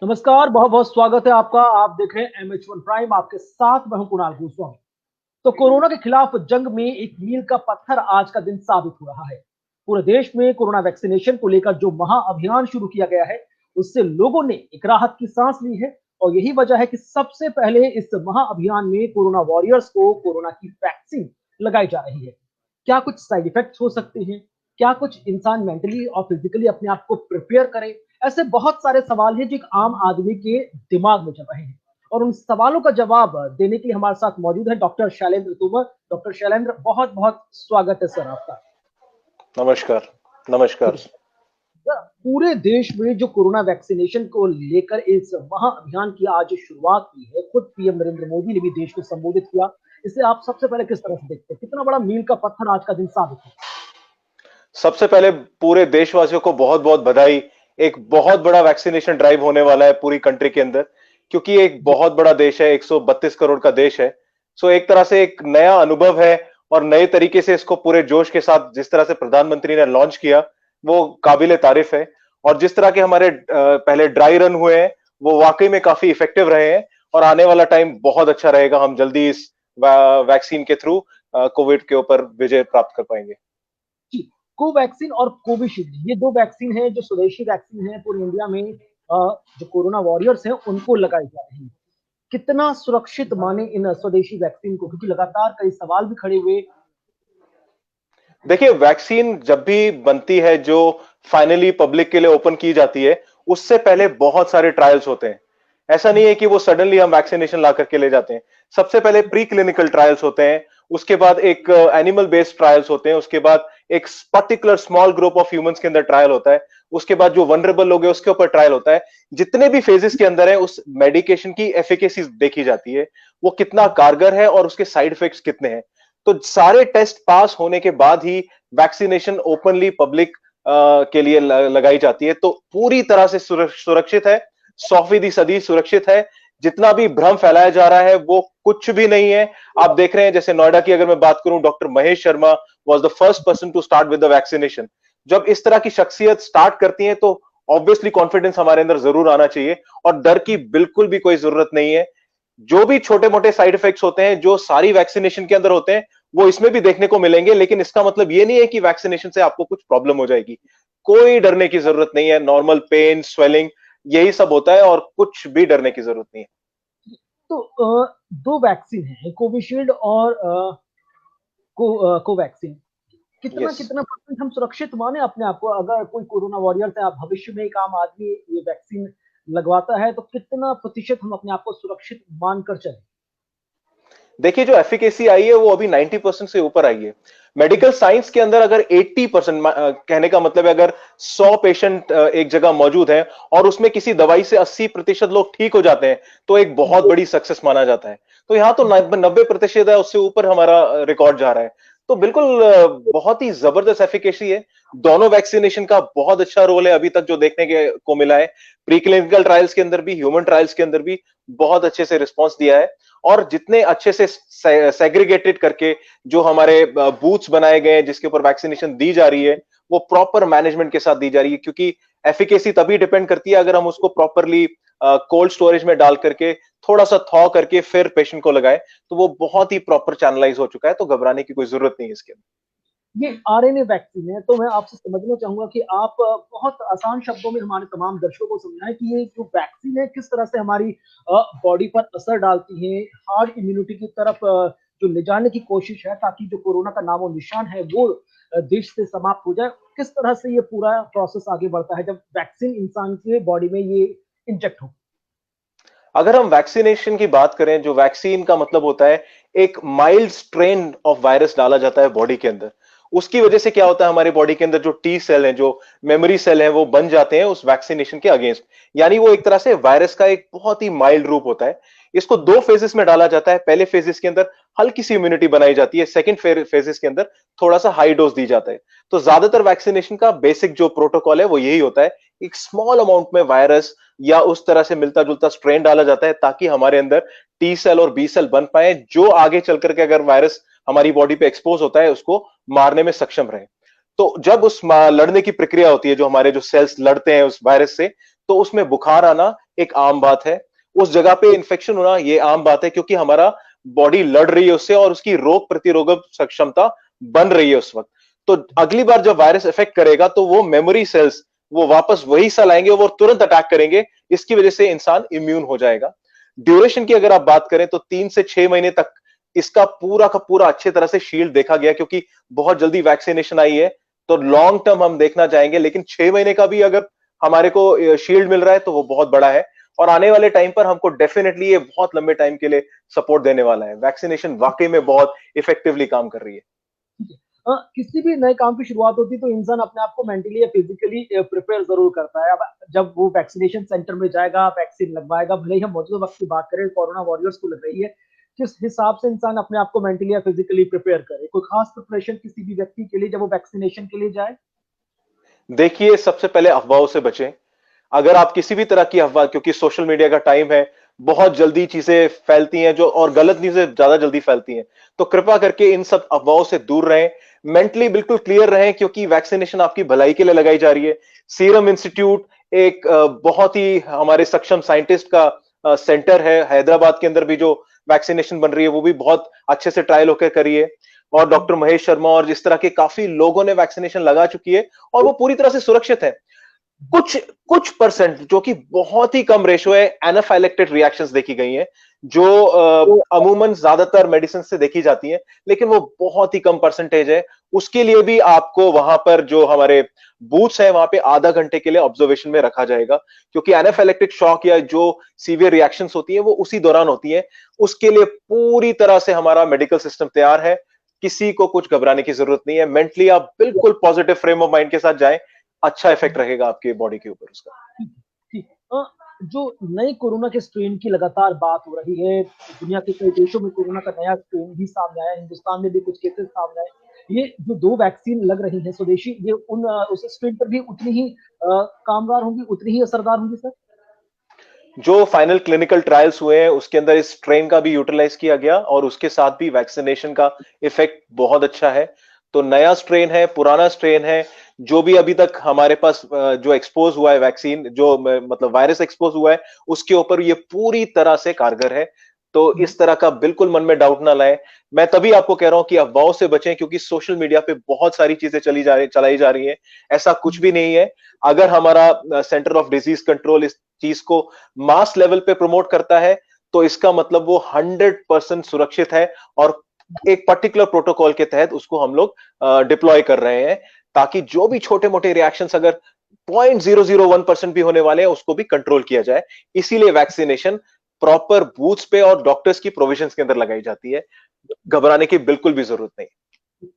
नमस्कार, बहुत बहुत स्वागत है आपका। आप देख रहे हैं MH1 प्राइम, आपके साथ मैं हूं कुणाल गोस्वामी। तो कोरोना के खिलाफ जंग में एक मील का पत्थर आज का दिन साबित हो रहा है। पूरे देश में कोरोना वैक्सीनेशन को लेकर जो महाअभियान शुरू किया गया है, उससे लोगों ने एक राहत की सांस ली है। और यही वजह है कि सबसे पहले इस महाअभियान में कोरोना वॉरियर्स को कोरोना की वैक्सीन लगाई जा रही है। क्या कुछ साइड इफेक्ट्स हो सकते हैं? क्या कुछ इंसान मेंटली और फिजिकली अपने आप को प्रिपेयर करे? ऐसे बहुत सारे सवाल हैं जो एक आम आदमी के दिमाग में चल रहे हैं। और उन सवालों का जवाब देने के लिए हमारे साथ मौजूद है डॉक्टर शैलेंद्र तोमर। डॉक्टर शैलेंद्र, बहुत बहुत स्वागत है सर आपका। नमस्कार। नमस्कार। सर, पूरे देश में जो कोरोना वैक्सीनेशन को लेकर इस महाअभियान की आज शुरुआत की है, खुद पीएम नरेंद्र मोदी ने भी देश को संबोधित किया। इसे आप सबसे पहले किस तरह से देखते हैं? कितना बड़ा मील का पत्थर आज का दिन साबित है? सबसे पहले पूरे देशवासियों को बहुत बहुत बधाई। एक बहुत बड़ा वैक्सीनेशन ड्राइव होने वाला है पूरी कंट्री के अंदर, क्योंकि एक बहुत बड़ा देश है, 132 करोड़ का देश है। सो एक तरह से एक नया अनुभव है और नए तरीके से इसको पूरे जोश के साथ जिस तरह से प्रधानमंत्री ने लॉन्च किया, वो काबिले तारीफ है। और जिस तरह के हमारे पहले ड्राई रन हुए हैं, वो वाकई में काफी इफेक्टिव रहे हैं। और आने वाला टाइम बहुत अच्छा रहेगा। हम जल्दी इस वैक्सीन के थ्रू कोविड के ऊपर विजय प्राप्त कर पाएंगे। जी, कोवैक्सीन और कोविशील्ड, ये दो वैक्सीन है जो स्वदेशी वैक्सीन है। पूरे इंडिया में जो कोरोना वॉरियर्स हैं उनको लगाई जा रही है। कितना सुरक्षित माने इन स्वदेशी वैक्सीन को, क्योंकि लगातार कई सवाल भी खड़े हुए। देखिए, वैक्सीन जब भी बनती है जो फाइनली पब्लिक के लिए ओपन की जाती है, उससे पहले बहुत सारे ट्रायल्स होते हैं। ऐसा नहीं है कि वो सडनली हम वैक्सीनेशन ला करके ले जाते हैं। सबसे पहले प्री क्लिनिकल ट्रायल्स होते हैं, उसके बाद एक एनिमल बेस्ड ट्रायल्स होते हैं, उसके बाद एक particular small group of humans के अंदर ट्रायल होता है, उसके बाद जो वनरेबल लोग हैं उसके ऊपर ट्रायल होता है। जितने भी फेजेस के अंदर है, उस मेडिकेशन की एफिकेसी देखी जाती है, वो कितना कारगर है और उसके साइड इफेक्ट्स कितने हैं। तो सारे टेस्ट पास होने के बाद ही वैक्सीनेशन ओपनली पब्लिक के लिए लगाई जाती है। तो पूरी तरह से सुरक्षित है, 100% सुरक्षित है। जितना भी भ्रम फैलाया जा रहा है वो कुछ भी नहीं है। आप देख रहे हैं, जैसे नोएडा की अगर मैं बात करूं, doctor Mahesh Sharma was the first person to start with the vaccination. जब इस तरह की शख्सियत स्टार्ट करती है तो ऑब्वियसली कॉन्फिडेंस हमारे अंदर जरूर आना चाहिए और डर की बिल्कुल भी कोई जरूरत नहीं है। जो भी छोटे मोटे साइड इफेक्ट्स होते हैं जो सारी वैक्सीनेशन के अंदर होते हैं, वो इसमें भी देखने को मिलेंगे, लेकिन इसका मतलब ये नहीं है कि वैक्सीनेशन से आपको कुछ प्रॉब्लम हो जाएगी। कोई डरने की जरूरत नहीं है। नॉर्मल पेन, स्वेलिंग, यही सब होता है और कुछ भी डरने की जरूरत नहीं है। तो दो वैक्सीन है, कोविशील्ड और कोवैक्सीन। कितना यस। कितना परसेंट हम सुरक्षित माने अपने आप को? अगर कोई कोरोना वॉरियर है, भविष्य में एक आम आदमी ये वैक्सीन लगवाता है, तो कितना प्रतिशत हम अपने आप को सुरक्षित मानकर चले? देखिए, जो एफिकेसी आई है वो अभी 90% से ऊपर आई है। मेडिकल साइंस के अंदर अगर 80% कहने का मतलब है, अगर 100 पेशेंट एक जगह मौजूद है और उसमें किसी दवाई से 80% लोग ठीक हो जाते हैं, तो एक बहुत बड़ी सक्सेस माना जाता है। तो यहाँ तो 90% है, उससे ऊपर हमारा रिकॉर्ड जा रहा है। तो बिल्कुल बहुत ही जबरदस्त एफिकेसी है। दोनों वैक्सीनेशन का बहुत अच्छा रोल है अभी तक जो देखने के को मिला है। प्री क्लिनिकल ट्रायल्स के अंदर भी, ह्यूमन ट्रायल्स के अंदर भी बहुत अच्छे से रिस्पॉन्स दिया है। और जितने अच्छे से सेग्रीगेटेड करके जो हमारे बूथ्स बनाए गए हैं जिसके ऊपर वैक्सीनेशन दी जा रही है, वो प्रॉपर मैनेजमेंट के साथ दी जा रही है, क्योंकि एफिकेसी तभी डिपेंड करती है अगर हम उसको प्रॉपरली कोल्ड स्टोरेज में डाल करके थोड़ा सा थॉ करके फिर पेशेंट को लगाए। तो वो बहुत ही प्रॉपर चैनलाइज हो चुका है, तो घबराने की कोई जरूरत नहीं है इसके अंदर। ये आरएनए वैक्सीन है, तो मैं आपसे समझना चाहूंगा कि आप बहुत आसान शब्दों में हमारे तमाम दर्शकों को समझाएं कि ये जो वैक्सीन है किस तरह से हमारी बॉडी पर असर डालती है, हार्ड इम्यूनिटी की तरफ जो ले जाने की कोशिश है, ताकि जो कोरोना का नामो निशान है वो देश से समाप्त हो जाए। किस तरह से ये पूरा प्रोसेस आगे बढ़ता है जब वैक्सीन इंसान के बॉडी में ये इंजेक्ट हो? अगर हम वैक्सीनेशन की बात करें, जो वैक्सीन का मतलब होता है, एक माइल्ड स्ट्रेन ऑफ वायरस डाला जाता है बॉडी के अंदर। उसकी वजह से क्या होता है, हमारे बॉडी के अंदर जो टी सेल हैं, जो मेमोरी सेल हैं, वो बन जाते हैं उस वैक्सीनेशन के अगेंस्ट। यानी वो एक तरह से वायरस का एक बहुत ही माइल्ड रूप होता है। इसको दो फेजेस में डाला जाता है। पहले फेजेस के अंदर हल्की सी इम्यूनिटी बनाई जाती है, सेकंड फेजेस के अंदर थोड़ा सा हाई डोज दी जाता है। तो ज्यादातर वैक्सीनेशन का बेसिक जो प्रोटोकॉल है वो यही होता है। एक स्मॉल अमाउंट में वायरस या उस तरह से मिलता जुलता स्ट्रेन डाला जाता है, ताकि हमारे अंदर टी सेल और बी सेल बन पाए, जो आगे चल करके अगर वायरस हमारी बॉडी पे एक्सपोज होता है उसको मारने में सक्षम रहे। तो जब उस लड़ने की प्रक्रिया होती है, जो हमारे जो सेल्स लड़ते हैं उस वायरस से, तो उसमें बुखार आना एक आम बात है। उस जगह पे इन्फेक्शन होना ये आम बात है, क्योंकि हमारा बॉडी लड़ रही है उससे और उसकी रोग प्रतिरोधक क्षमता बन रही है उस वक्त। तो अगली बार जब वायरस इफेक्ट करेगा तो वो मेमोरी सेल्स वो वापस वही सेल आएंगे, वो तुरंत अटैक करेंगे। इसकी वजह से इंसान इम्यून हो जाएगा। ड्यूरेशन की अगर आप बात करें तो 3 से 6 महीने तक इसका पूरा का पूरा अच्छे तरह से शील्ड देखा गया, क्योंकि बहुत जल्दी वैक्सीनेशन आई है। तो लॉन्ग टर्म हम देखना चाहेंगे, लेकिन 6 महीने का भी अगर हमारे को शील्ड मिल रहा है तो वो बहुत बड़ा है। और आने वाले टाइम पर हमको डेफिनेटली ये बहुत लंबे टाइम के लिए सपोर्ट देने वाला है। वैक्सीनेशन वाकई में बहुत इफेक्टिवली काम कर रही है। किसी भी नए काम की शुरुआत होती है तो इंसान अपने आप को मेंटली या फिजिकली प्रिपेयर जरूर करता है। अब जब वो वैक्सीनेशन सेंटर में जाएगा, वैक्सीन लगवाएगा, भले ही हम मौजूदा वक्त की बात करें, कोरोना वॉरियर्स को लग रही है, किस हिसाब से इंसान अपने आप को मेंटली या फिजिकली प्रिपेयर करे? कोई खास प्रिपरेशन किसी भी व्यक्ति के लिए जब वो वैक्सीनेशन के लिए जाए? देखिए, सबसे पहले अफवाहों से बचें। अगर आप किसी भी तरह की अफवाह, क्योंकि सोशल मीडिया का टाइम है, बहुत जल्दी चीजें फैलती हैं जो, और गलत चीजें ज्यादा जल्दी फैलती हैं। तो कृपया करके इन सब अफवाहों से दूर रहें। मेंटली बिल्कुल क्लियर रहें, क्योंकि वैक्सीनेशन आपकी भलाई के लिए लगाई जा रही है। सीरम इंस्टीट्यूट एक बहुत ही हमारे सक्षम साइंटिस्ट का सेंटर है। हैदराबाद के अंदर भी जो वैक्सीनेशन बन रही है वो भी बहुत अच्छे से ट्रायल होकर करी है। और डॉक्टर महेश शर्मा और जिस तरह के काफी लोगों ने वैक्सीनेशन लगा चुकी है, और वो पूरी तरह से सुरक्षित है। कुछ कुछ परसेंट, जो कि बहुत ही कम रेशो है, एनाफाइलेक्टेड रिएक्शंस देखी गई हैं, जो अमूमन ज्यादातर मेडिसिन से देखी जाती हैं, लेकिन वो बहुत ही कम परसेंटेज है। उसके लिए भी आपको वहां पर जो हमारे बूथ्स हैं वहां पे आधा घंटे के लिए ऑब्जर्वेशन में रखा जाएगा, क्योंकि एनाफाइलेक्टिक शॉक या जो सीवियर रिएक्शंस होती है वो उसी दौरान होती है। उसके लिए पूरी तरह से हमारा मेडिकल सिस्टम तैयार है। किसी को कुछ घबराने की जरूरत नहीं है। मेंटली आप बिल्कुल पॉजिटिव फ्रेम ऑफ माइंड के साथ जाएं। अच्छा इफेक्ट रहेगा आपके बॉडी के ऊपर उसका। ठीक। जो नए कोरोना के स्ट्रेन की लगातार बात हो रही है, दुनिया के कई देशों में कोरोना का नया स्ट्रेन भी सामने आया, हिंदुस्तान में भी कुछ केसेस सामने आए। ये जो 2 वैक्सीन लग रही हैं स्वदेशी, ये उस स्ट्रेन पर भी उतनी ही कामगार होंगी, उतनी ही असरदार होंगी सर? जो फाइनल क्लिनिकल ट्रायल्स हुए हैं उसके अंदर इस स्ट्रेन का भी यूटिलाइज किया गया, और उसके साथ भी वैक्सीनेशन का इफेक्ट बहुत अच्छा है। तो नया स्ट्रेन है, पुराना स्ट्रेन है, जो भी अभी तक हमारे पास जो एक्सपोज हुआ है वैक्सीन, जो मतलब वायरस एक्सपोज हुआ है, उसके ऊपर ये पूरी तरह से कारगर है। तो इस तरह का बिल्कुल मन में डाउट ना लाएं। मैं तभी आपको कह रहा हूं कि अफवाहों से बचें, क्योंकि सोशल मीडिया पे बहुत सारी चीजें चलाई जा रही हैं। ऐसा कुछ भी नहीं है। अगर हमारा सेंटर ऑफ डिजीज कंट्रोल इस चीज को मास लेवल पे प्रमोट करता है, तो इसका मतलब वो 100% सुरक्षित है, और एक पर्टिकुलर प्रोटोकॉल के तहत उसको हम लोग डिप्लॉय कर रहे हैं, ताकि जो भी छोटे मोटे रिएक्शंस अगर 0.001% भी होने वाले हैं उसको भी कंट्रोल किया जाए। इसीलिए वैक्सीनेशन प्रॉपर बूथ्स पे और डॉक्टर्स की प्रोविजंस के अंदर लगाई जाती है। घबराने की बिल्कुल भी जरूरत नहीं।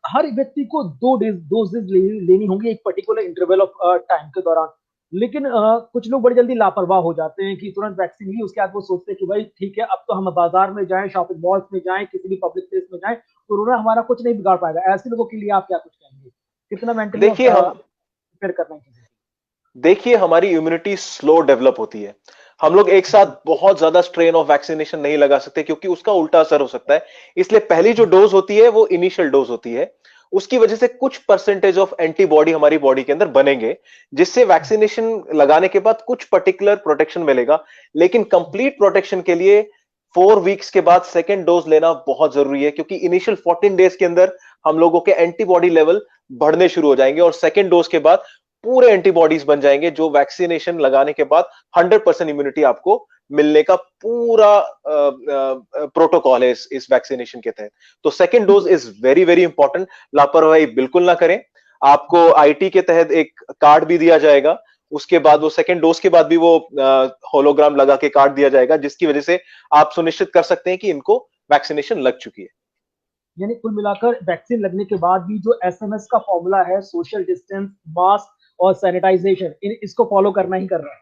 हर व्यक्ति को 2 डोजेज लेनी होंगी एक पर्टिकुलर इंटरवल ऑफ टाइम के दौरान। लेकिन कुछ लोग बड़ी जल्दी लापरवाह हो जाते हैं कि तुरंत वैक्सीन ली, उसके बाद वो सोचते हैं कि भाई ठीक है, अब तो हम बाजार में जाएं, शॉपिंग मॉल्स में जाएं, किसी भी पब्लिक प्लेस में जाएं, कोरोना हमारा कुछ नहीं बिगाड़ पाएगा। ऐसे लोगों के लिए आप क्या कुछ कहेंगे? कितना मेंटली देखिए हम प्रिपेयर करना है? देखिए हमारी इम्यूनिटी स्लो डेवलप होती है। हम लोग एक साथ बहुत ज्यादा स्ट्रेन ऑफ वैक्सीनेशन नहीं लगा सकते, क्योंकि उसका उल्टा असर हो सकता है। इसलिए पहली जो डोज होती है वो इनिशियल डोज होती है। उसकी वजह से कुछ परसेंटेज ऑफ एंटीबॉडी हमारी बॉडी के अंदर बनेंगे, जिससे वैक्सीनेशन लगाने के बाद कुछ पर्टिकुलर प्रोटेक्शन मिलेगा। लेकिन कंप्लीट प्रोटेक्शन के लिए 4 वीक्स के बाद सेकेंड डोज लेना बहुत जरूरी है, क्योंकि इनिशियल 14 डेज के अंदर हम लोगों के एंटीबॉडी लेवल बढ़ने शुरू हो जाएंगे, और सेकेंड डोज के बाद पूरे एंटीबॉडीज बन जाएंगे, जो वैक्सीनेशन लगाने के बाद 100% इम्यूनिटी आपको मिलने का पूरा प्रोटोकॉल है इस वैक्सीनेशन के तहत। तो second dose is very very important. लापरवाही बिल्कुल ना करें। आपको आईटी के तहत एक कार्ड भी दिया जाएगा। उसके बाद वो सेकेंड डोज के बाद भी वो होलोग्राम लगा के कार्ड दिया जाएगा, जिसकी वजह से आप सुनिश्चित कर सकते हैं कि इनको वैक्सीनेशन लग चुकी है। यानी कुल मिलाकर वैक्सीन लगने के बाद भी जो एसएमएस का फॉर्मूला है, सोशल डिस्टेंस, मास्क और सैनिटाइजेशन, इसको फॉलो करना ही कर रहा है।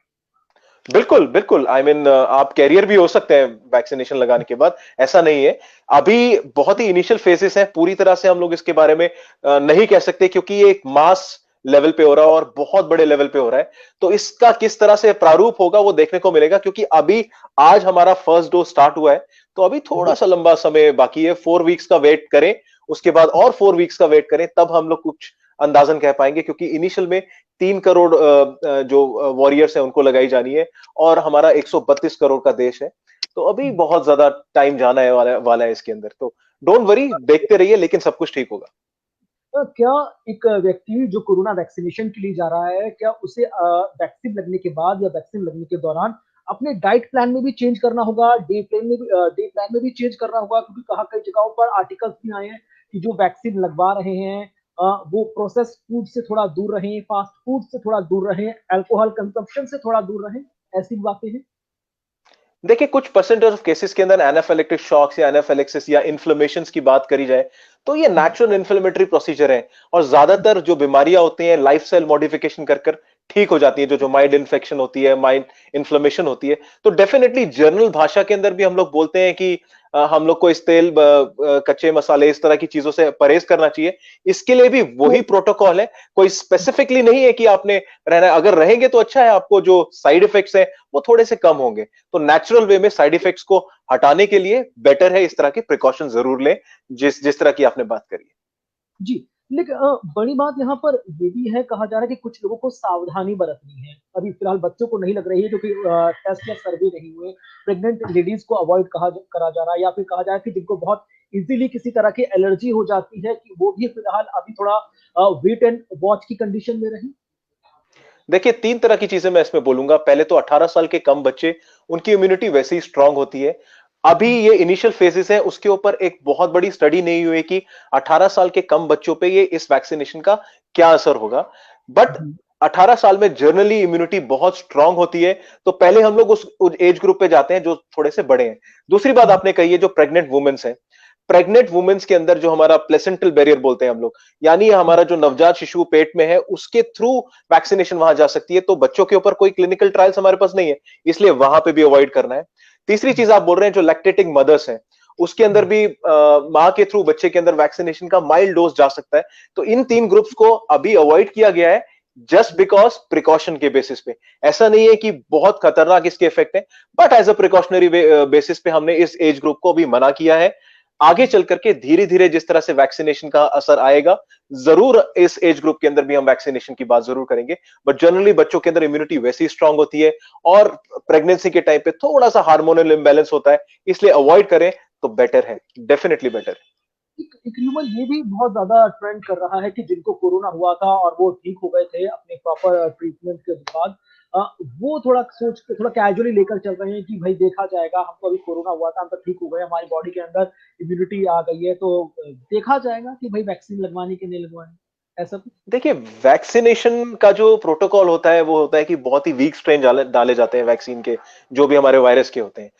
बिल्कुल बिल्कुल। आई मीन आप कैरियर भी हो सकते हैं वैक्सीनेशन लगाने के बाद, ऐसा नहीं है। अभी बहुत ही इनिशियल फेजेस हैं, पूरी तरह से हम लोग इसके बारे में नहीं कह सकते, क्योंकि ये एक मास लेवल पे हो रहा है और बहुत बड़े लेवल पे हो रहा है। तो इसका किस तरह से प्रारूप होगा वो देखने को मिलेगा, क्योंकि अभी आज हमारा फर्स्ट डोज स्टार्ट हुआ है, तो अभी थोड़ा सा लंबा समय बाकी है। 4 वीक्स का वेट करें, उसके बाद और 4 वीक्स का वेट करें, तब हम लोग कुछ अंदाजन कह पाएंगे, क्योंकि इनिशियल में 3 करोड़ जो वॉरियर्स हैं उनको लगाई जानी है, और हमारा 132 करोड़ का देश है। तो अभी बहुत ज्यादा टाइम जाना है वाला है इसके अंदर। तो डोंट वरी, देखते रहिए, लेकिन सब कुछ ठीक होगा। क्या एक व्यक्ति जो कोरोना वैक्सीनेशन के लिए जा रहा है, क्या उसे वैक्सीन लगने के बाद या वैक्सीन लगने के दौरान अपने डाइट प्लान में भी चेंज करना होगा, डे प्लान में भी चेंज करना होगा? क्योंकि कहा कई जगहों पर आर्टिकल्स भी आए हैं कि जो वैक्सीन लगवा रहे हैं वो प्रोसेस्ड फूड से थोड़ा दूर रहें, फास्ट फूड से थोड़ा दूर रहें, अल्कोहल कंजम्पशन से थोड़ा दूर रहें, ऐसी बातें हैं। देखिए, कुछ परसेंटेज ऑफ केसेस के अंदर एनाफिलेक्टिक शॉक्स या एनाफिलेक्सिस या इन्फ्लेमेशन की बात करी जाए, तो ये नेचुरल इन्फ्लेमेटरी प्रोसीजर है, और ज्यादातर जो बीमारियां होती हैं लाइफस्टाइल मॉडिफिकेशन कर कर ठीक हो जाती है। जो जो माइल्ड इन्फेक्शन होती है, माइल्ड इन्फ्लेमेशन होती है, तो डेफिनेटली जर्नल भाषा के अंदर भी हम लोग बोलते हैं कि हम लोग को इस तेल, कच्चे मसाले, इस तरह की चीजों से परहेज करना चाहिए। इसके लिए भी वही प्रोटोकॉल है, कोई स्पेसिफिकली नहीं है कि आपने रहना है। अगर रहेंगे तो अच्छा है, आपको जो साइड इफेक्ट्स है वो थोड़े से कम होंगे। तो नेचुरल वे में साइड इफेक्ट्स को हटाने के लिए बेटर है इस तरह के प्रिकॉशन जरूर लें, जिस जिस तरह की आपने बात करी है। जी, लेकिन बड़ी बात यहाँ पर ये भी है, कहा जा रहा है कि कुछ लोगों को सावधानी बरतनी है। अभी फिलहाल बच्चों को नहीं लग रही है क्योंकि टेस्ट या सर्वे नहीं हुए। प्रेग्नेंट लेडीज को अवॉइड करा जा रहा है, या फिर कहा जा रहा है कि जिनको बहुत इजीली किसी तरह की एलर्जी हो जाती है कि वो भी फिलहाल अभी थोड़ा वेट एंड वॉच की कंडीशन में रहें। देखिए, 3 तरह की चीजें मैं इसमें बोलूंगा। पहले तो 18 साल के कम बच्चे, उनकी इम्यूनिटी वैसे ही स्ट्रांग होती है। अभी ये इनिशियल फेजेस है, उसके ऊपर एक बहुत बड़ी स्टडी नहीं हुई कि 18 साल के कम बच्चों पे ये इस वैक्सीनेशन का क्या असर होगा। बट 18 साल में जनरली इम्यूनिटी बहुत स्ट्रांग होती है, तो पहले हम लोग उस एज ग्रुप पे जाते हैं जो थोड़े से बड़े हैं। दूसरी बात आपने कही है, जो प्रेग्नेंट वुमेन्स है, प्रेग्नेंट वुमेन्स के अंदर जो हमारा प्लेसेंटल बैरियर बोलते हैं हम लोग, यानी हमारा जो नवजात शिशु पेट में है, उसके थ्रू वैक्सीनेशन वहां जा सकती है। तो बच्चों के ऊपर कोई क्लिनिकल ट्रायल्स हमारे पास नहीं है, इसलिए वहां पे भी अवॉइड करना है। तीसरी चीज आप बोल रहे हैं जो लैक्टेटिंग मदर्स हैं, उसके अंदर भी माँ के थ्रू बच्चे के अंदर वैक्सीनेशन का माइल्ड डोज जा सकता है। तो इन 3 ग्रुप्स को अभी अवॉइड किया गया है, जस्ट बिकॉज प्रिकॉशन के बेसिस पे। ऐसा नहीं है कि बहुत खतरनाक इसके इफेक्ट है, but as a precautionary basis पे हमने इस एज ग्रुप को भी मना किया है। आगे चल करके धीरे धीरे जिस तरह से वैक्सीनेशन का असर आएगा, जरूर इस एज ग्रुप के अंदर भी हम वैक्सीनेशन की बात जरूर करेंगे। बट जनरली बच्चों के अंदर इम्यूनिटी वैसे ही स्ट्रांग होती है, और प्रेगनेंसी के टाइम पे थोड़ा सा हार्मोनल इंबैलेंस होता है, इसलिए अवॉइड करें तो बेटर है, डेफिनेटली बेटर है। एक र्यूमर ये भी बहुत ज्यादा ट्रेंड कर रहा है कि जिनको कोरोना हुआ था और वो ठीक हो गए थे अपने प्रॉपर ट्रीटमेंट के बाद, अ, वो थोड़ा सोच के थोड़ा कैजुअली लेकर चल रहे हैं कि भाई देखा जाएगा, हमको अभी कोरोना हुआ था, हम तो ठीक हो गए, हमारी बॉडी के अंदर इम्यूनिटी आ गई है, तो देखा जाएगा कि भाई वैक्सीन लगवानी कि नहीं लगवानी, ऐसा कुछ। देखिए, वैक्सीनेशन का जो प्रोटोकॉल होता है वो होता है कि बहुत ही वीक स्ट्रेन डाले जाते हैं वैक्सीन के, जो भी हमारे वायरस के होते हैं।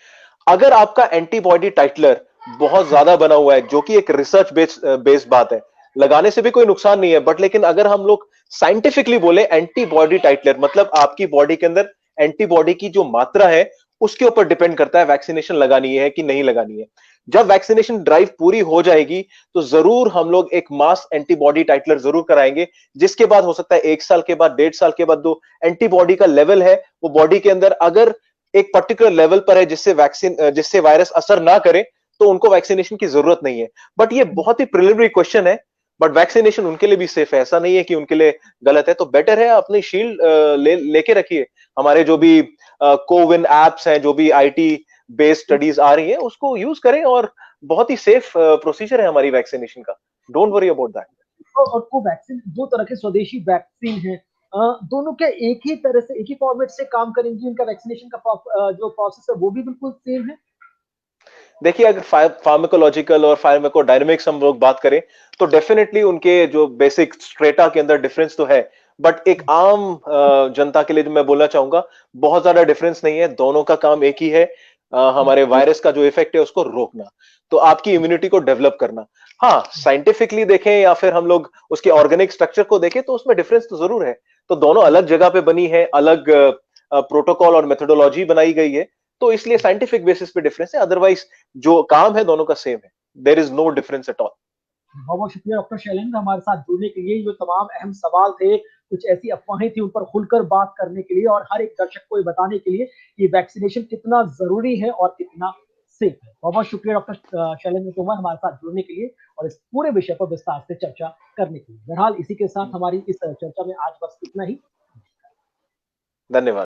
अगर आपका एंटीबॉडी टाइटलर बहुत ज्यादा बना हुआ है, जो कि एक रिसर्च बेस्ड बात है, लगाने से भी कोई नुकसान नहीं है, बट लेकिन अगर हम लोग साइंटिफिकली बोले, एंटीबॉडी टाइटलर मतलब आपकी बॉडी के अंदर एंटीबॉडी की जो मात्रा है, उसके ऊपर डिपेंड करता है वैक्सीनेशन लगानी है कि नहीं लगानी है। जब वैक्सीनेशन ड्राइव पूरी हो जाएगी, तो जरूर हम लोग एक मास एंटीबॉडी टाइटलर जरूर कराएंगे, जिसके बाद हो सकता है 1 साल के बाद, 1.5 साल के बाद, जो एंटीबॉडी का लेवल है वो बॉडी के अंदर अगर एक पर्टिकुलर लेवल पर है जिससे वायरस असर ना करे, तो उनको वैक्सीनेशन की जरूरत नहीं है। बट ये बहुत ही प्रिलिमिनरी क्वेश्चन है, बट वैक्सीनेशन उनके लिए भी सेफ है, ऐसा नहीं है कि उनके लिए गलत है। तो बेटर है अपनी शील्ड लेके रखिए। हमारे जो भी कोविन एप्स हैं, जो भी आईटी बेस्ड स्टडीज आ रही हैं, उसको यूज करें, और बहुत ही सेफ प्रोसीजर है हमारी वैक्सीनेशन का। Don't worry about that. और कोवैक्सीन, दो तरह के स्वदेशी वैक्सीन है, दोनों क्या एक ही तरह से, एक ही फॉर्मेट से काम करेंगी? उनका वैक्सीनेशन का जो प्रोसेस है वो भी बिल्कुल सेम है? देखिए, अगर फार्माकोलॉजिकल और फार्माकोडायनेमिक्स हम लोग बात करें, तो डेफिनेटली उनके जो बेसिक स्ट्रेटा के अंदर डिफरेंस तो है, बट एक आम जनता के लिए जो मैं बोलना चाहूंगा, बहुत ज्यादा डिफरेंस नहीं है। दोनों का काम एक ही है, हमारे वायरस का जो इफेक्ट है उसको रोकना, तो आपकी इम्यूनिटी को डेवलप करना। हाँ, साइंटिफिकली देखें या फिर हम लोग उसके ऑर्गेनिक स्ट्रक्चर को देखें, तो उसमें डिफरेंस तो जरूर है। तो दोनों अलग जगह पे बनी है, अलग प्रोटोकॉल और मेथोडोलॉजी बनाई गई है, तो इसलिए साइंटिफिक बेसिस पे डिफरेंस है। अदरवाइज जो काम है दोनों का सेम है। There is no difference at all. बहुत बहुत शुक्रिया डॉक्टर शैलेंद्र हमारे साथ जुड़ने के लिए। जो तमाम अहम सवाल थे, कुछ ऐसी अफवाहें थी, उन पर खुलकर बात करने के लिए और हर एक दर्शक को ये बताने के लिए कि वैक्सीनेशन कितना जरूरी है और कितना सेफ है। बहुत बहुत शुक्रिया डॉक्टर शैलेंद्र तोमर हमारे साथ जुड़ने के लिए और इस पूरे विषय पर विस्तार से चर्चा करने के लिए। बहरहाल इसी के साथ हमारी इस चर्चा में आज बस इतना ही। धन्यवाद।